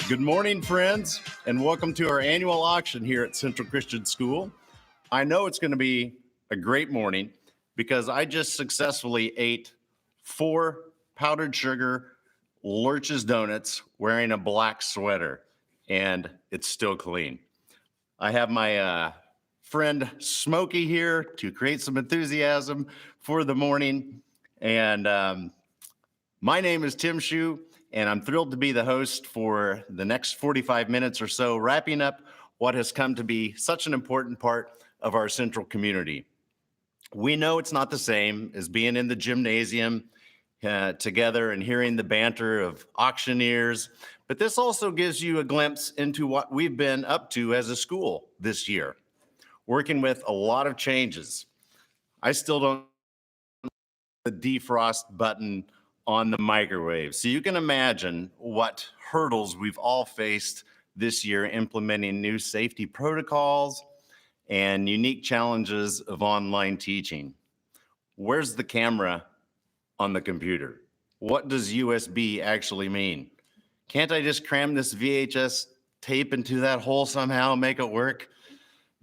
Good morning, friends, and welcome to our annual auction here at Central Christian School. I know it's going to be a great morning because I just successfully ate 4 powdered sugar Lurch's donuts wearing a black sweater, and it's still clean. I have my friend Smokey here to create some enthusiasm for the morning, and my name is Tim Shue, and I'm thrilled to be the host for the next 45 minutes or so, wrapping up what has come to be such an important part of our Central community. We know it's not the same as being in the gymnasium together and hearing the banter of auctioneers, but this also gives you a glimpse into what we've been up to as a school this year, working with a lot of changes. I still don't know the defrost button on the microwave. So you can imagine what hurdles we've all faced this year implementing new safety protocols and unique challenges of online teaching. Where's the camera on the computer? What does USB actually mean? Can't I just cram this VHS tape into that hole somehow and make it work?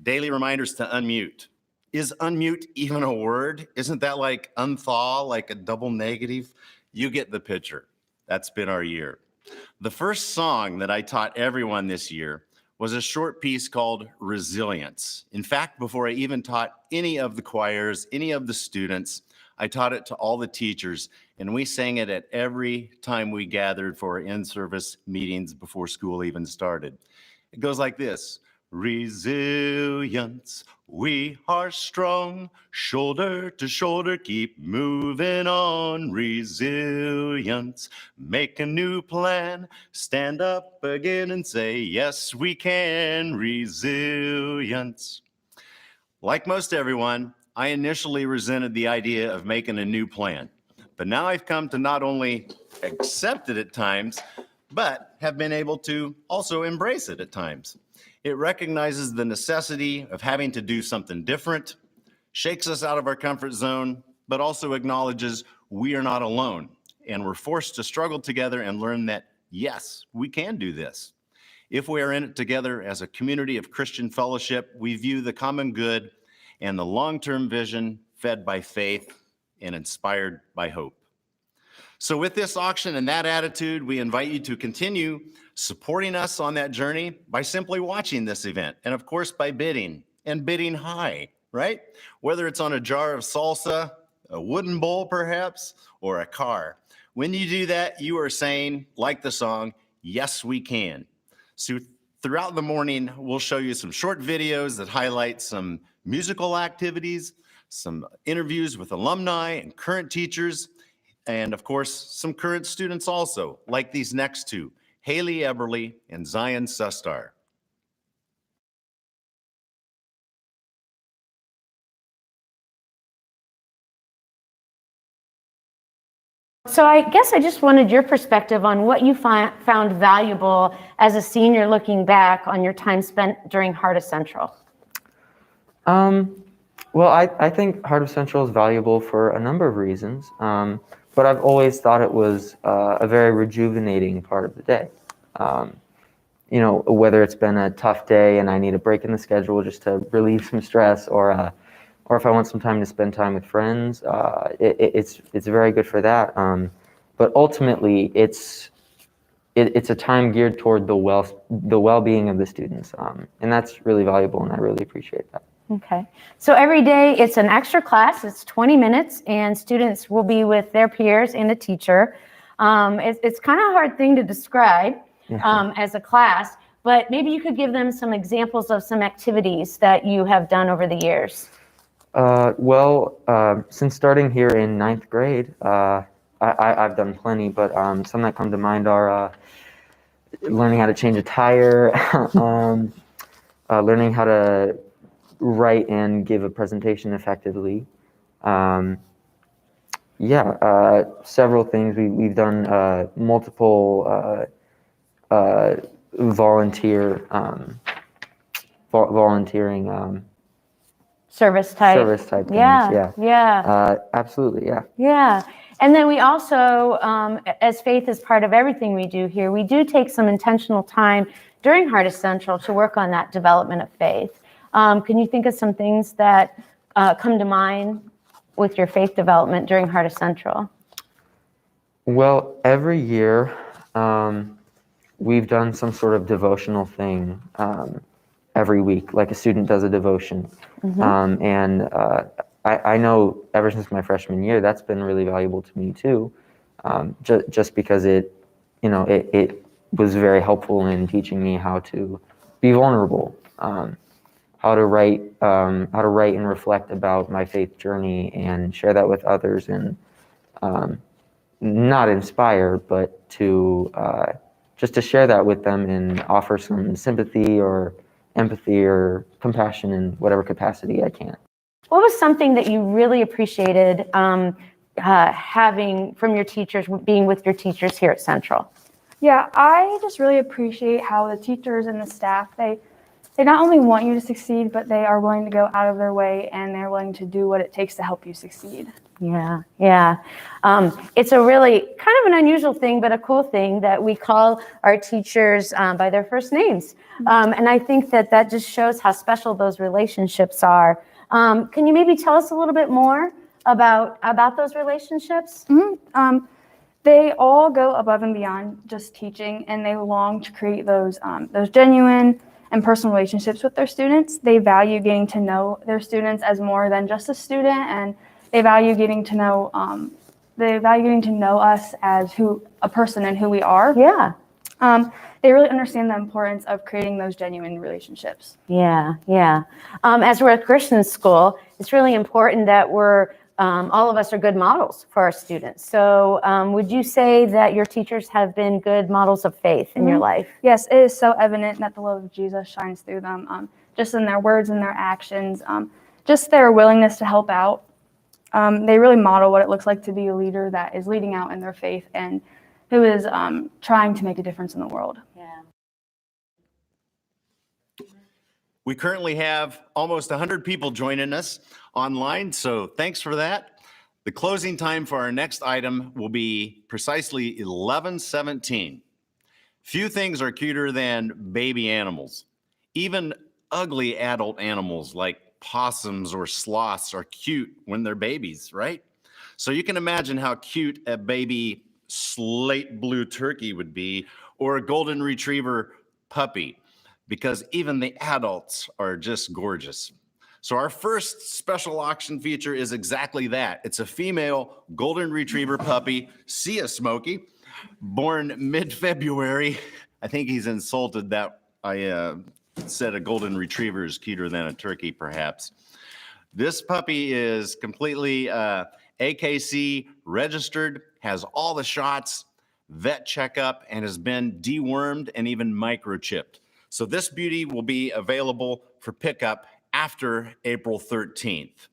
Daily reminders to unmute. Is unmute even a word? Isn't that like unthaw, like a double negative? You get the picture. That's been our year. The first song that I taught everyone this year was a short piece called Resilience. In fact, before I even taught any of the choirs, any of the students, I taught it to all the teachers, and we sang it at every time we gathered for in-service meetings before school even started. It goes like this: Resilience, we are strong, shoulder to shoulder, keep moving on. Resilience, make a new plan, stand up again and say, yes, we can. Resilience. Like most everyone, I initially resented the idea of making a new plan, but now I've come to not only accept it at times, but have been able to also embrace it at times. It recognizes the necessity of having to do something different, shakes us out of our comfort zone, but also acknowledges we are not alone, and we're forced to struggle together and learn that, yes, we can do this. If we are in it together as a community of Christian fellowship, we view the common good and the long-term vision fed by faith and inspired by hope. So with this auction and that attitude, we invite you to continue supporting us on that journey by simply watching this event, and of course by bidding, and bidding high, right? Whether it's on a jar of salsa, a wooden bowl perhaps, or a car. When you do that, you are saying, like the song, yes, we can. So throughout the morning, we'll show you some short videos that highlight some musical activities, some interviews with alumni and current teachers, and of course, some current students also, like these next two, Haley Eberly and Zion Sustar. So I guess I just wanted your perspective on what you found valuable as a senior looking back on your time spent during Heart of Central. Well, I think Heart of Central is valuable for a number of reasons, but I've always thought it was a very rejuvenating part of the day. You know, whether it's been a tough day and I need a break in the schedule just to relieve some stress, or if I want some time to spend time with friends, it's very good for that. But ultimately, it's a time geared toward the well-being of the students, and that's really valuable, and I really appreciate that. Okay. So every day it's an extra class. It's 20 minutes, and students will be with their peers and a teacher. It's kind of a hard thing to describe as a class, but maybe you could give them some examples of some activities that you have done over the years. Since starting here in 9th grade, I've done plenty, but some that come to mind are learning how to change a tire, learning how to write and give a presentation effectively. Several things. We've done multiple volunteering Service type things. Yeah. Absolutely. Yeah. And then we also, as faith is part of everything we do here, we do take some intentional time during Heart of Central to work on that development of faith. Can you think of some things that come to mind with your faith development during Heart of Central? Well, every year we've done some sort of devotional thing every week, like a student does a devotion. I know ever since my freshman year, that's been really valuable to me too, just because it was very helpful in teaching me how to be vulnerable, how to write and reflect about my faith journey and share that with others, and not inspire, but to just to share that with them and offer some sympathy or empathy or compassion in whatever capacity I can. What was something that you really appreciated having from your teachers, being with your teachers here at Central? Yeah, I just really appreciate how the teachers and the staff, they not only want you to succeed, but they are willing to go out of their way, and they're willing to do what it takes to help you succeed. Yeah. It's a really kind of an unusual thing, but a cool thing that we call our teachers by their first names. And I think that just shows how special those relationships are. Can you maybe tell us a little bit more about those relationships? They all go above and beyond just teaching, and they long to create those genuine and personal relationships with their students. They value getting to know their students as more than just a student, and they value getting to know us as a person and who we are. Yeah. They really understand the importance of creating those genuine relationships. Yeah, yeah. As we're a Christian school, it's really important that all of us are good models for our students. So would you say that your teachers have been good models of faith in your life? Yes, it is so evident that the love of Jesus shines through them, just in their words and their actions, just their willingness to help out. They really model what it looks like to be a leader that is leading out in their faith and who is trying to make a difference in the world. Yeah. We currently have almost 100 people joining us online, so thanks for that. The closing time for our next item will be precisely 11:17. Few things are cuter than baby animals. Even ugly adult animals like possums or sloths are cute when they're babies, right? So you can imagine how cute a baby slate blue turkey would be, or a golden retriever puppy, because even the adults are just gorgeous. So our first special auction feature is exactly that. It's a female golden retriever puppy, see ya, Smokey, born mid-February. I think he's insulted that I said a golden retriever is cuter than a turkey, perhaps. This puppy is completely AKC registered, has all the shots, vet checkup, and has been dewormed and even microchipped. So this beauty will be available for pickup after April 13th.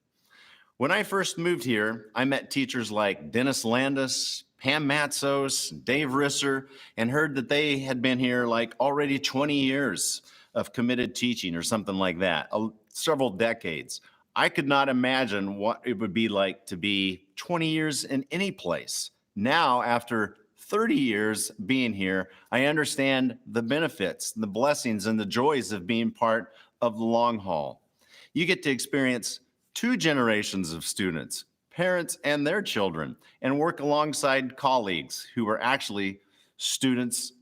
When I first moved here, I met teachers like Dennis Landis, Pam Matzos, Dave Risser, and heard that they had been here like already 20 years of committed teaching or something like that, several decades. I could not imagine what it would be like to be 20 years in any place. Now, after 30 years being here, I understand the benefits, the blessings, and the joys of being part of the long haul. You get to experience two generations of students, parents and their children, and work alongside colleagues who are actually students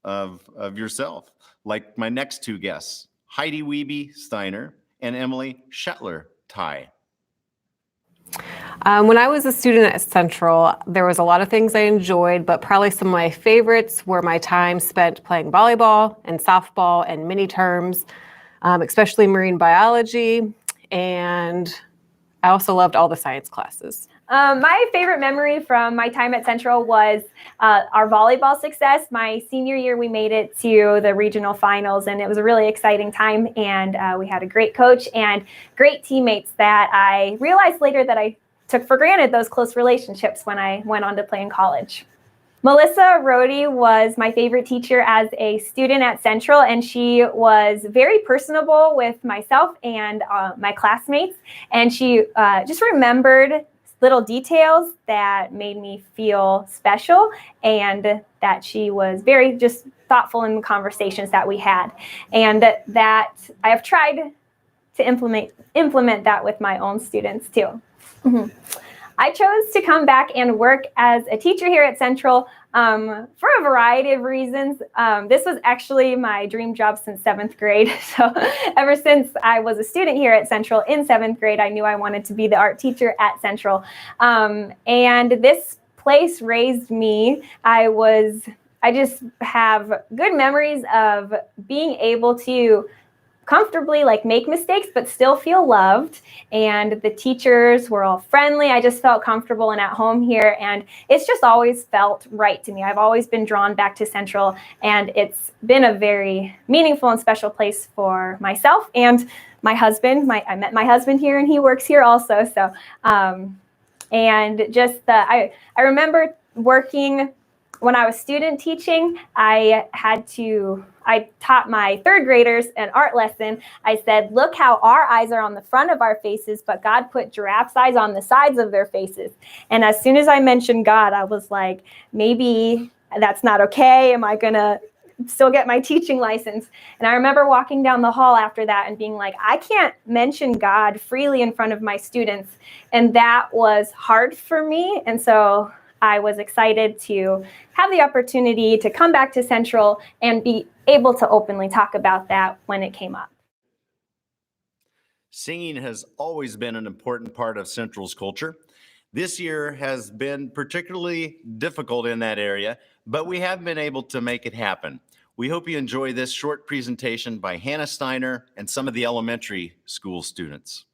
of yourself, like my next two guests, Heidi Wiebe Steiner and Emily Shetler Ty. When I was a student at Central, there was a lot of things I enjoyed, but probably some of my favorites were my time spent playing volleyball and softball and mini terms, especially marine biology, and I also loved all the science classes. My favorite memory from my time at Central was our volleyball success. My senior year, we made it to the regional finals, and it was a really exciting time. And we had a great coach and great teammates that I realized later that I took for granted those close relationships when I went on to play in college. Melissa Rohde was my favorite teacher as a student at Central, and she was very personable with myself and my classmates. And she just remembered little details that made me feel special, and that she was very just thoughtful in the conversations that we had. And that I have tried to implement that with my own students too. Mm-hmm. I chose to come back and work as a teacher here at Central for a variety of reasons. This was actually my dream job since 7th grade. So ever since I was a student here at Central in 7th grade, I knew I wanted to be the art teacher at Central. And this place raised me. I just have good memories of being able to comfortably make mistakes but still feel loved, and the teachers were all friendly. I just felt comfortable and at home here, and it's just always felt right to me. I've always been drawn back to Central, and it's been a very meaningful and special place for myself and my husband. I met my husband here, and he works here also. So and just I remember working when I was student teaching. I taught my 3rd graders an art lesson. I said, look how our eyes are on the front of our faces, but God put giraffes' eyes on the sides of their faces. And as soon as I mentioned God, I was like, maybe that's not okay. Am I going to still get my teaching license? And I remember walking down the hall after that and being like, I can't mention God freely in front of my students. And that was hard for me. And so I was excited to have the opportunity to come back to Central and be able to openly talk about that when it came up. Singing has always been an important part of Central's culture. This year has been particularly difficult in that area, but we have been able to make it happen. We hope you enjoy this short presentation by Hannah Steiner and some of the elementary school students.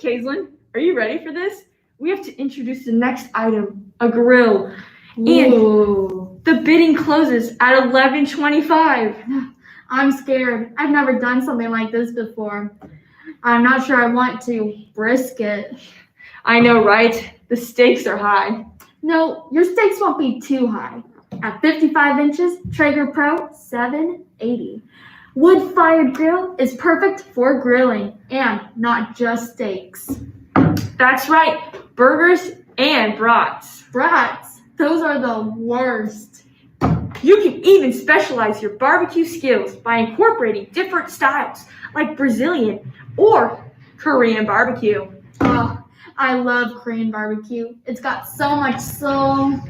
Kaislyn, are you ready for this? We have to introduce the next item, a grill. Ooh. And the bidding closes at 11:25. I'm scared. I've never done something like this before. I'm not sure I want to brisket. I know, right? The stakes are high. No, your stakes won't be too high. At 55 inches, Traeger Pro 780. Wood-fired grill is perfect for grilling and not just steaks. That's right, burgers and brats. Brats, those are the worst. You can even specialize your barbecue skills by incorporating different styles like Brazilian or Korean barbecue. Oh, I love Korean barbecue. It's got so much soul.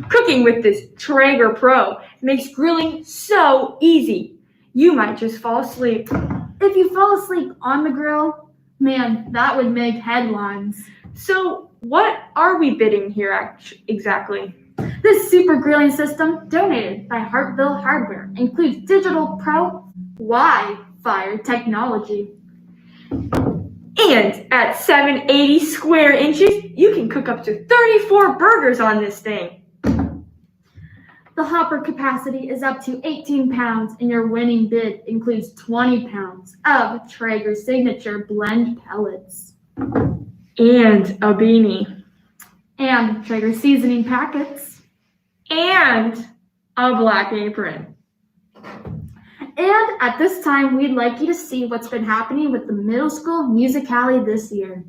Cooking with this Traeger Pro makes grilling so easy. You might just fall asleep. If you fall asleep on the grill, man, that would make headlines. So what are we bidding here exactly? This super grilling system, donated by Hartville Hardware, includes digital Pro Wi-Fi technology. And at 780 square inches, you can cook up to 34 burgers on this thing. The hopper capacity is up to 18 pounds, and your winning bid includes 20 pounds of Traeger's signature blend pellets. And a beanie. and Traeger seasoning packets, and a black apron. And at this time, we'd like you to see what's been happening with the middle school musicale this year.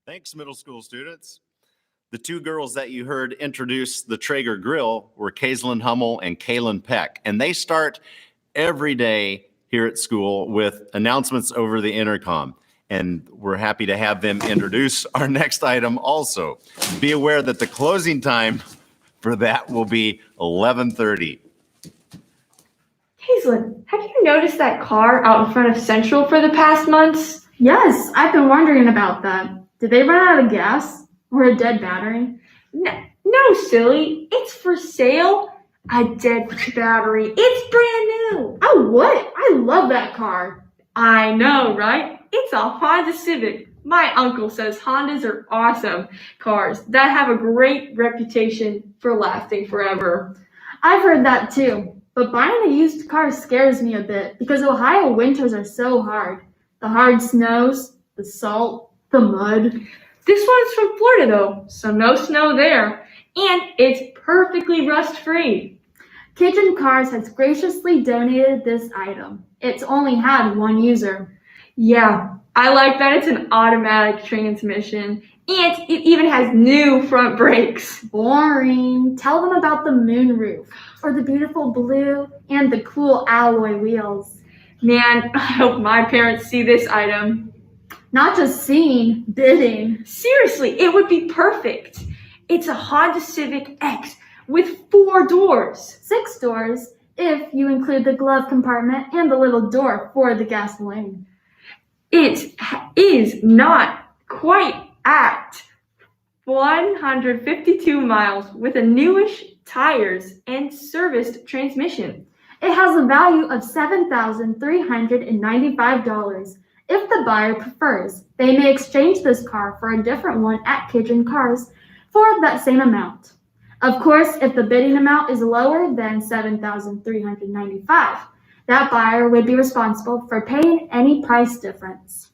Thanks, middle school students. The two girls that you heard introduce the Traeger grill were Kaislyn Hummel and Kaylin Peck, and they start every day here at school with announcements over the intercom. And we're happy to have them introduce our next item also. Be aware that the closing time for that will be 11:30. Hazelin, have you noticed that car out in front of Central for the past months? Yes, I've been wondering about that. Did they run out of gas or a dead battery? No, silly. It's for sale. A dead battery. It's brand new. Oh, what? I love that car. I know, right? It's a Honda Civic. My uncle says Hondas are awesome cars that have a great reputation for lasting forever. I've heard that too. But buying a used car scares me a bit because Ohio winters are so hard. The hard snows, the salt, the mud. This one's from Florida though, so no snow there. And it's perfectly rust-free. Cajun Cars has graciously donated this item. It's only had one user. Yeah, I like that it's an automatic transmission. And it even has new front brakes. Boring. Tell them about the moonroof, or the beautiful blue, and the cool alloy wheels. Man, I hope my parents see this item. Not just seeing, bidding. Seriously, it would be perfect. It's a Honda Civic X with 4 doors. 6 doors, if you include the glove compartment and the little door for the gasoline. It is not quite at 152 miles with a newish tires and serviced transmission. It has a value of $7,395. If the buyer prefers, they may exchange this car for a different one at Kidron Cars for that same amount. Of course, if the bidding amount is lower than $7,395, that buyer would be responsible for paying any price difference.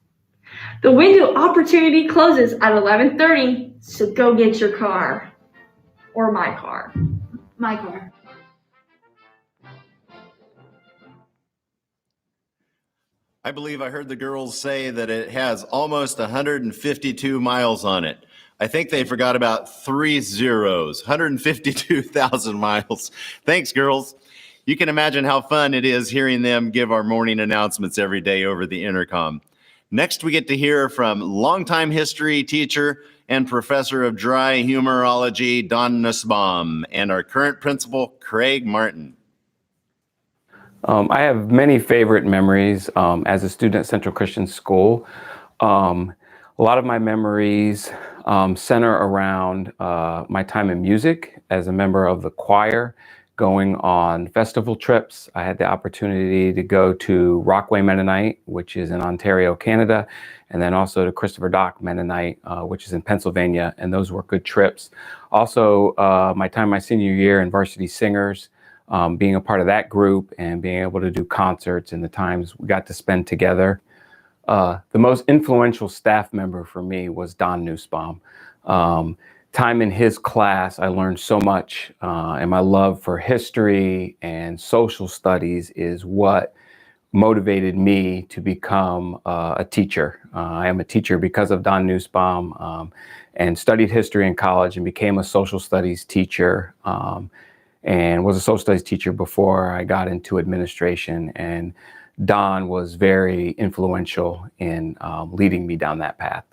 The window opportunity closes at 11:30, so go get your car. Or my car. My car. I believe I heard the girls say that it has almost 152 miles on it. I think they forgot about 3 zeros, 152,000 miles. Thanks, girls. You can imagine how fun it is hearing them give our morning announcements every day over the intercom. Next, we get to hear from longtime history teacher and professor of dry humorology, Don Nussbaum, and our current principal, Craig Martin. I have many favorite memories as a student at Central Christian School. A lot of my memories center around my time in music as a member of the choir, going on festival trips. I had the opportunity to go to Rockway Mennonite, which is in Ontario, Canada, and then also to Christopher Dock Mennonite, which is in Pennsylvania, and those were good trips. Also, my senior year in Varsity Singers, being a part of that group and being able to do concerts and the times we got to spend together. The most influential staff member for me was Don Nussbaum. Time in his class, I learned so much, and my love for history and social studies is what motivated me to become a teacher. I am a teacher because of Don Nussbaum, and studied history in college and became a social studies teacher, and was a social studies teacher before I got into administration. And Don was very influential in leading me down that path.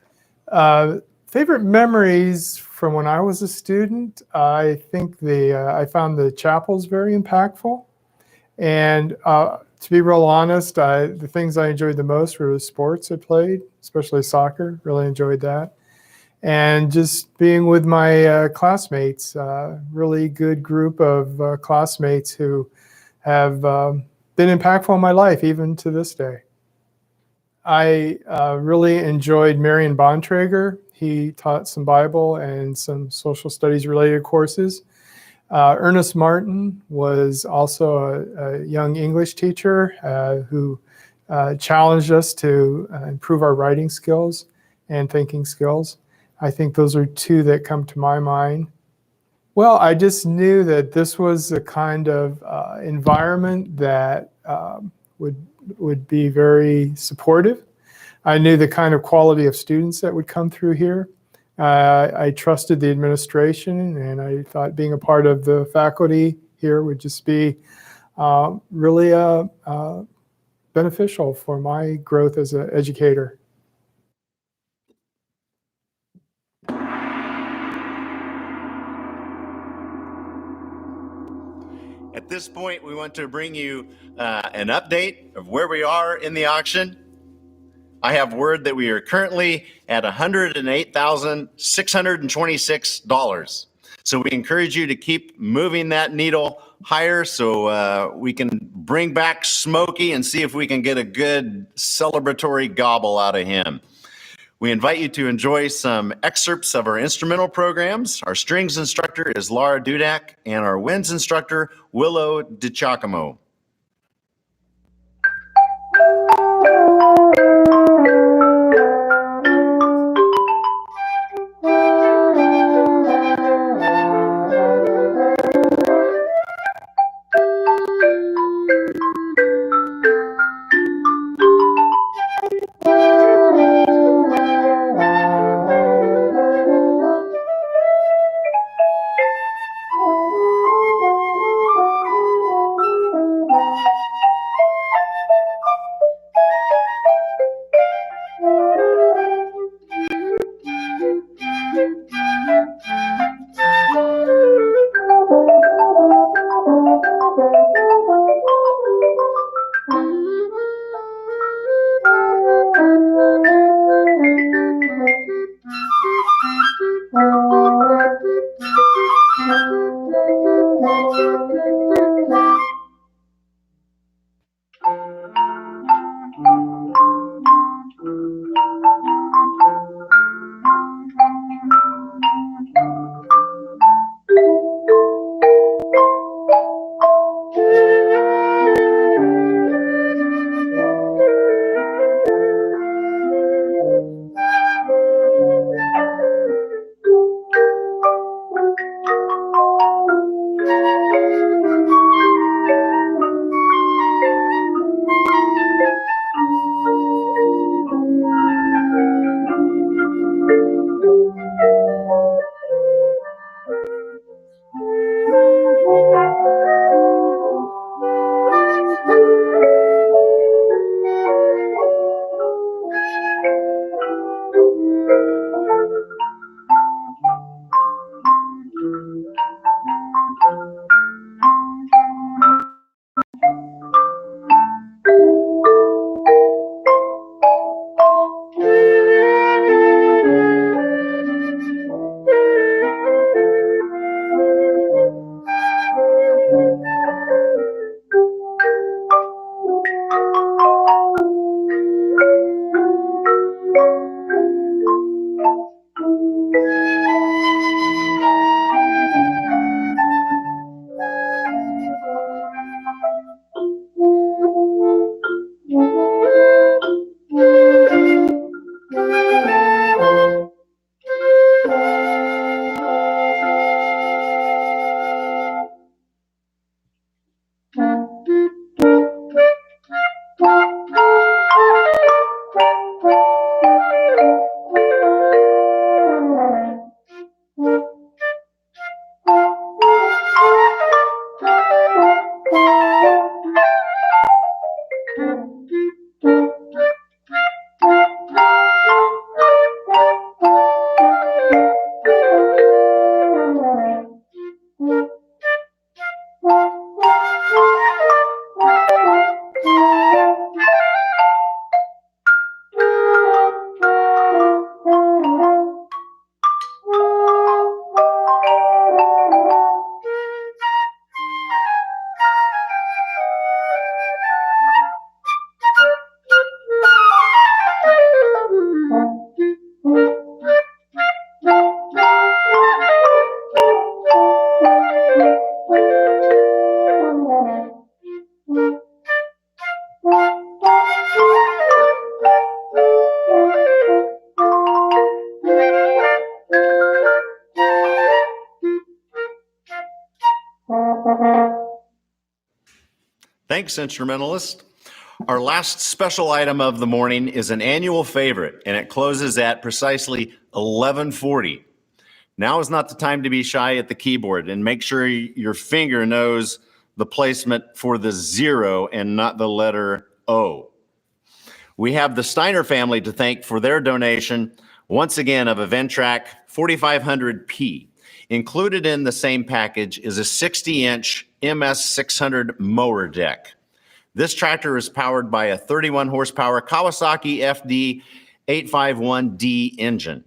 Favorite memories from when I was a student, I think I found the chapels very impactful. And to be real honest, the things I enjoyed the most were the sports I played, especially soccer. Really enjoyed that. And just being with my classmates, really good group of classmates who have been impactful in my life, even to this day. I really enjoyed Marion Bontrager. He taught some Bible and some social studies related courses. Ernest Martin was also a young English teacher who challenged us to improve our writing skills and thinking skills. I think those are two that come to my mind. Well, I just knew that this was the kind of environment that would be very supportive. I knew the kind of quality of students that would come through here. I trusted the administration, and I thought being a part of the faculty here would just be really beneficial for my growth as an educator. At this point, we want to bring you an update of where we are in the auction. I have word that we are currently at $108,626. So we encourage you to keep moving that needle higher so we can bring back Smokey and see if we can get a good celebratory gobble out of him. We invite you to enjoy some excerpts of our instrumental programs. Our strings instructor is Laura Dudak, and our winds instructor, Willow DiCiacomo. Thanks, instrumentalist. Our last special item of the morning is an annual favorite, and it closes at precisely 11:40. Now is not the time to be shy at the keyboard, and make sure your finger knows the placement for the 0 and not the letter O. We have the Steiner family to thank for their donation, once again, of a Ventrac 4500P. Included in the same package is a 60-inch MS600 mower deck. This tractor is powered by a 31 horsepower Kawasaki FD 851D engine.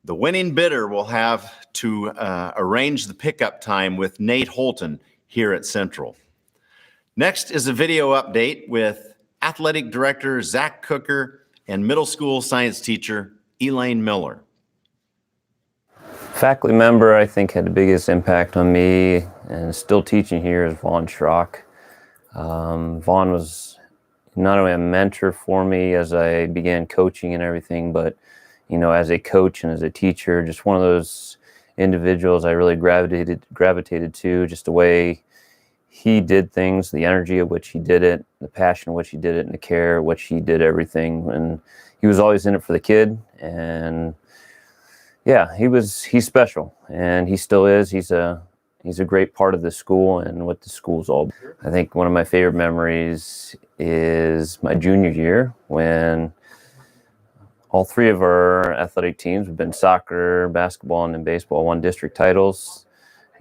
The winning bidder will have to arrange the pickup time with Nate Holton here at Central. Next is a video update with Athletic Director Zach Cooker and middle school science teacher Elaine Miller. Faculty member I think had the biggest impact on me and still teaching here is Vaughn Schrock. Vaughn was not only a mentor for me as I began coaching and everything, but as a coach and as a teacher, just one of those individuals I really gravitated to, just the way he did things, the energy of which he did it, the passion of which he did it, and the care of which he did everything. And he was always in it for the kid. And yeah, he's special, and he still is. He's a great part of the school and what the school's all about. I think one of my favorite memories is my junior year when all three of our athletic teams, we've been soccer, basketball, and then baseball, won district titles,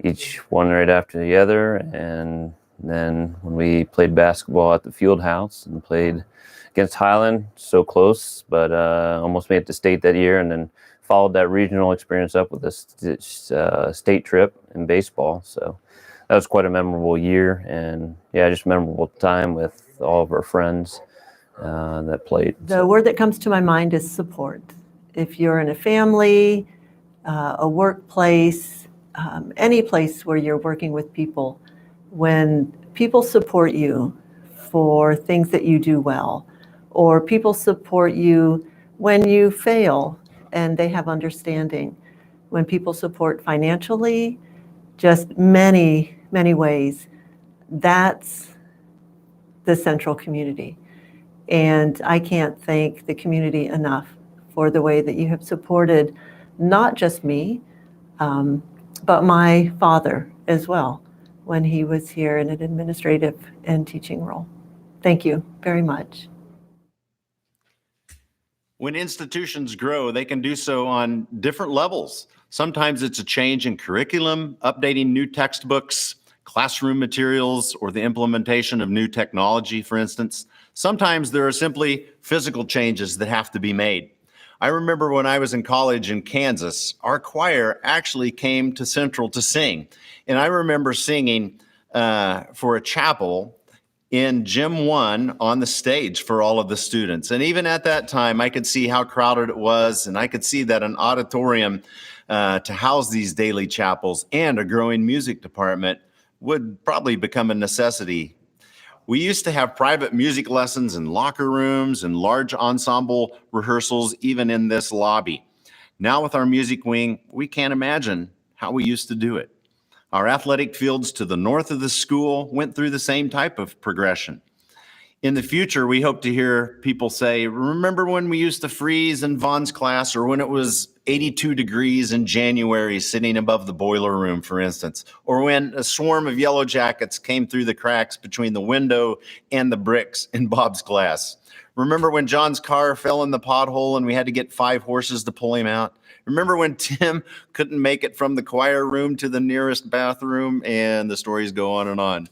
each one right after the other. And then when we played basketball at the field house and played against Highland, so close, but almost made it to state that year, and then followed that regional experience up with a state trip in baseball. So that was quite a memorable year, and yeah, just a memorable time with all of our friends that played. The word that comes to my mind is support. If you're in a family, a workplace, any place where you're working with people, when people support you for things that you do well, or people support you when you fail and they have understanding, when people support financially, just many, many ways, that's the Central community. And I can't thank the community enough for the way that you have supported not just me, but my father as well, when he was here in an administrative and teaching role. Thank you very much. When institutions grow, they can do so on different levels. Sometimes it's a change in curriculum, updating new textbooks, classroom materials, or the implementation of new technology, for instance. Sometimes there are simply physical changes that have to be made. I remember when I was in college in Kansas, our choir actually came to Central to sing. And I remember singing for a chapel in Gym 1 on the stage for all of the students. And even at that time, I could see how crowded it was, and I could see that an auditorium to house these daily chapels and a growing music department would probably become a necessity. We used to have private music lessons in locker rooms and large ensemble rehearsals, even in this lobby. Now with our music wing, we can't imagine how we used to do it. Our athletic fields to the north of the school went through the same type of progression. In the future, we hope to hear people say, remember when we used to freeze in Vaughn's class, or when it was 82 degrees in January sitting above the boiler room, for instance, or when a swarm of yellow jackets came through the cracks between the window and the bricks in Bob's class. Remember when John's car fell in the pothole and we had to get 5 horses to pull him out? Remember when Tim couldn't make it from the choir room to the nearest bathroom? And the stories go on and on.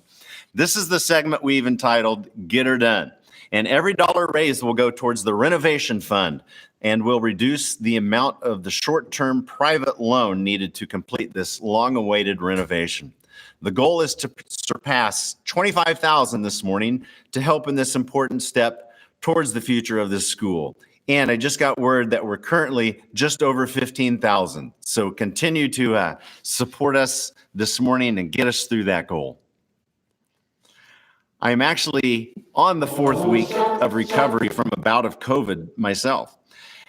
This is the segment we've entitled Get Her Done. And every dollar raised will go towards the renovation fund and will reduce the amount of the short-term private loan needed to complete this long-awaited renovation. The goal is to surpass $25,000 this morning to help in this important step towards the future of this school. And I just got word that we're currently just over $15,000. So continue to support us this morning and get us through that goal. I'm actually on the 4th week of recovery from a bout of COVID myself,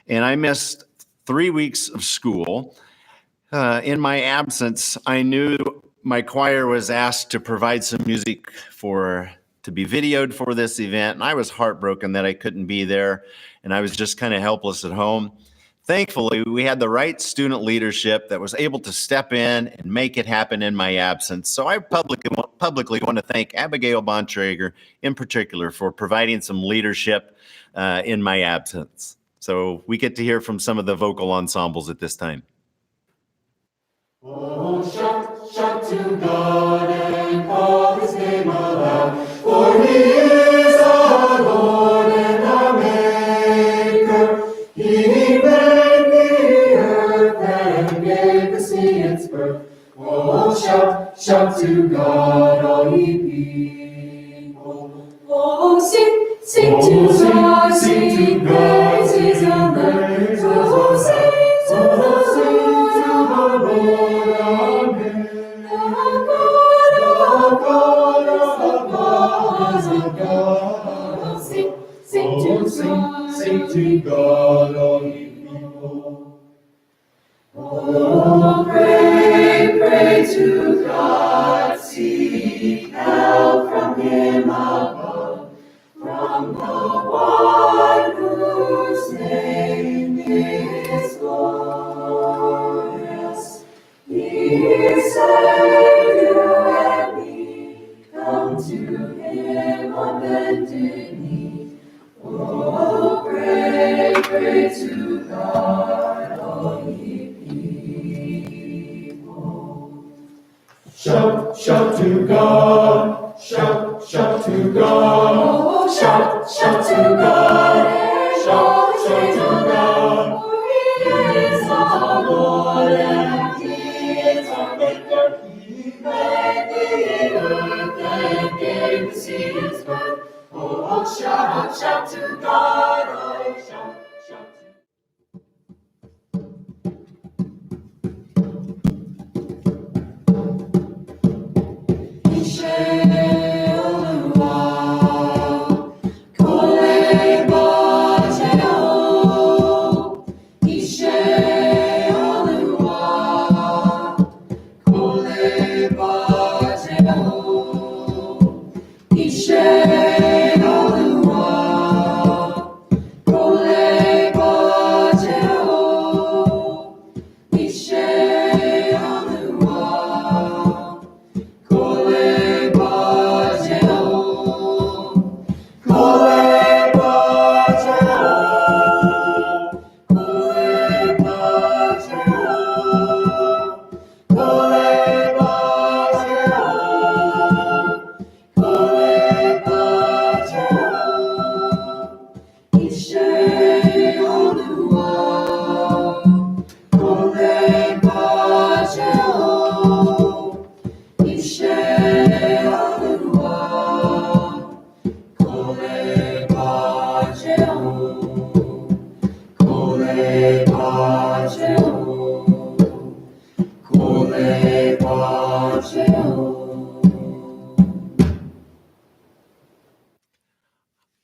and I missed 3 weeks of school. In my absence, I knew my choir was asked to provide some music for to be videoed for this event, and I was heartbroken that I couldn't be there, and I was just kind of helpless at home. Thankfully, we had the right student leadership that was able to step in and make it happen in my absence. So I publicly want to thank Abigail Bontrager in particular for providing some leadership in my absence. So we get to hear from some of the vocal ensembles at this time. Oh, shout, shout to God and call his name aloud, for he is our Lord and our Maker. He made the earth and gave the sea its birth. Oh, shout, shout to God, all ye people. Oh, sing, sing to God, sing praises and praise. Oh, sing to the Lord, amen. The God of God. Sing, sing to God, all ye people. Oh, pray, pray to God, seek help from him above, from the one whose name is glorious. He said, you and me, come to him on bended knee. Oh, pray, pray to God, all ye people. Shout, shout to God, shout, shout to God. Oh, shout, shout to God, shout, shout to God. For he is our Lord and he is our Maker. He made the earth and gave the sea its birth. Oh, shout, shout to God, oh, shout, shout to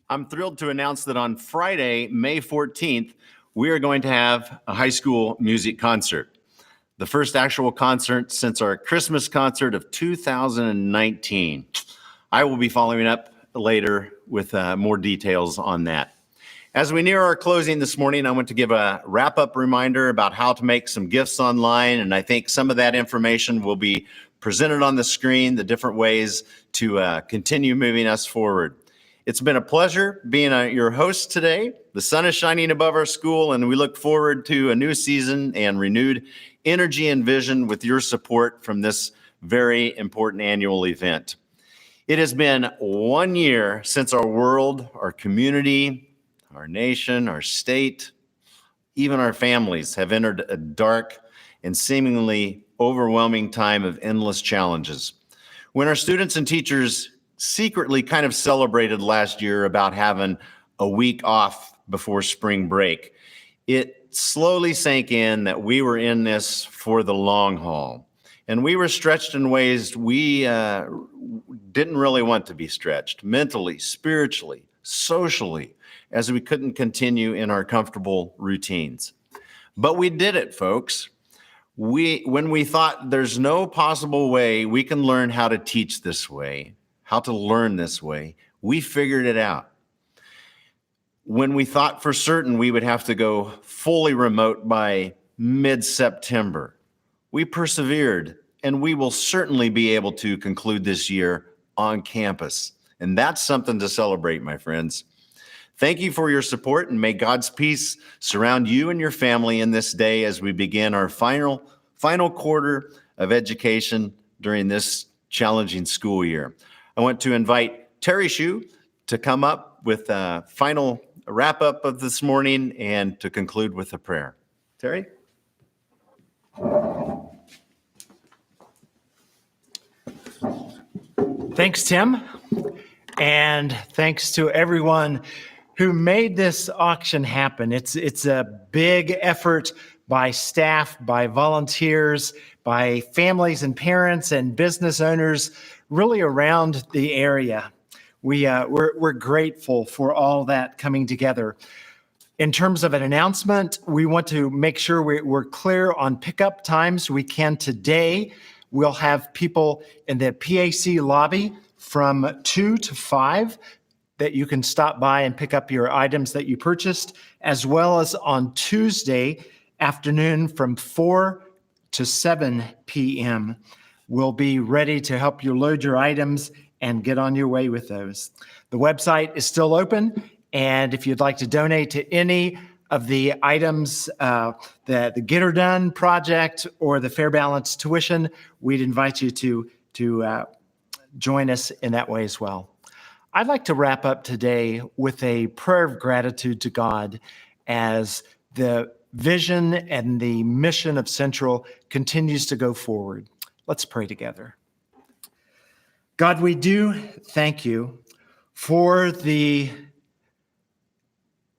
I'm thrilled to announce that on Friday, May 14th, we are going to have a high school music concert. The first actual concert since our Christmas concert of 2019. I will be following up later with more details on that. As we near our closing this morning, I want to give a wrap-up reminder about how to make some gifts online, and I think some of that information will be presented on the screen, the different ways to continue moving us forward. It's been a pleasure being your host today. The sun is shining above our school, and we look forward to a new season and renewed energy and vision with your support from this very important annual event. It has been 1 year since our world, our community, our nation, our state, even our families have entered a dark and seemingly overwhelming time of endless challenges. When our students and teachers secretly kind of celebrated last year about having a week off before spring break, it slowly sank in that we were in this for the long haul. And we were stretched in ways we didn't really want to be stretched, mentally, spiritually, socially, as we couldn't continue in our comfortable routines. But we did it, folks. When we thought there's no possible way we can learn how to teach this way, how to learn this way. We figured it out. When we thought for certain we would have to go fully remote by mid-September, we persevered, and we will certainly be able to conclude this year on campus. And that's something to celebrate, my friends. Thank you for your support, and may God's peace surround you and your family in this day as we begin our final quarter of education during this challenging school year. I want to invite Terry Shue to come up with a final wrap-up of this morning and to conclude with a prayer. Terry? Thanks, Tim. And thanks to everyone who made this auction happen. It's a big effort by staff, by volunteers, by families and parents and business owners really around the area. We're grateful for all that coming together. In terms of an announcement, we want to make sure we're clear on pickup times. We can today. We'll have people in the PAC lobby from 2 to 5 that you can stop by and pick up your items that you purchased, as well as on Tuesday afternoon from 4 to 7 p.m. We'll be ready to help you load your items and get on your way with those. The website is still open, and if you'd like to donate to any of the items, the Get Her Done project or the Fair Balance tuition, we'd invite you to join us in that way as well. I'd like to wrap up today with a prayer of gratitude to God as the vision and the mission of Central continues to go forward. Let's pray together. God, we do thank you for the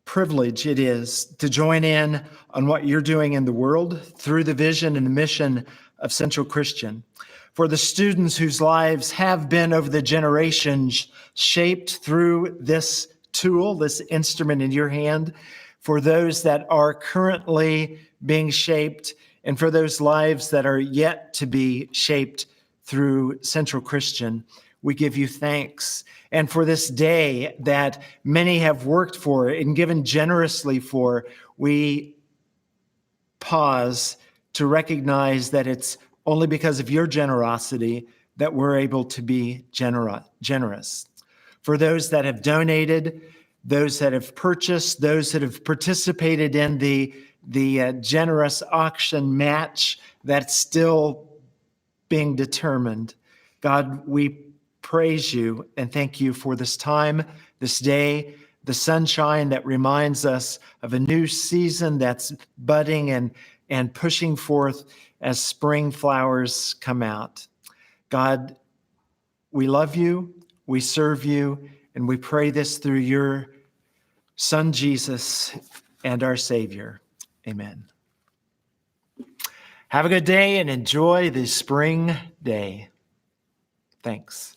privilege it is to join in on what you're doing in the world through the vision and the mission of Central Christian. For the students whose lives have been over the generations shaped through this tool, this instrument in your hand, for those that are currently being shaped, and for those lives that are yet to be shaped through Central Christian, we give you thanks. And for this day that many have worked for and given generously for, we pause to recognize that it's only because of your generosity that we're able to be generous. For those that have donated, those that have purchased, those that have participated in the generous auction match that's still being determined, God, we praise you and thank you for this time, this day, the sunshine that reminds us of a new season that's budding and pushing forth as spring flowers come out. God, we love you, we serve you, and we pray this through your Son, Jesus, and our Savior. Amen. Have a good day and enjoy the spring day. Thanks.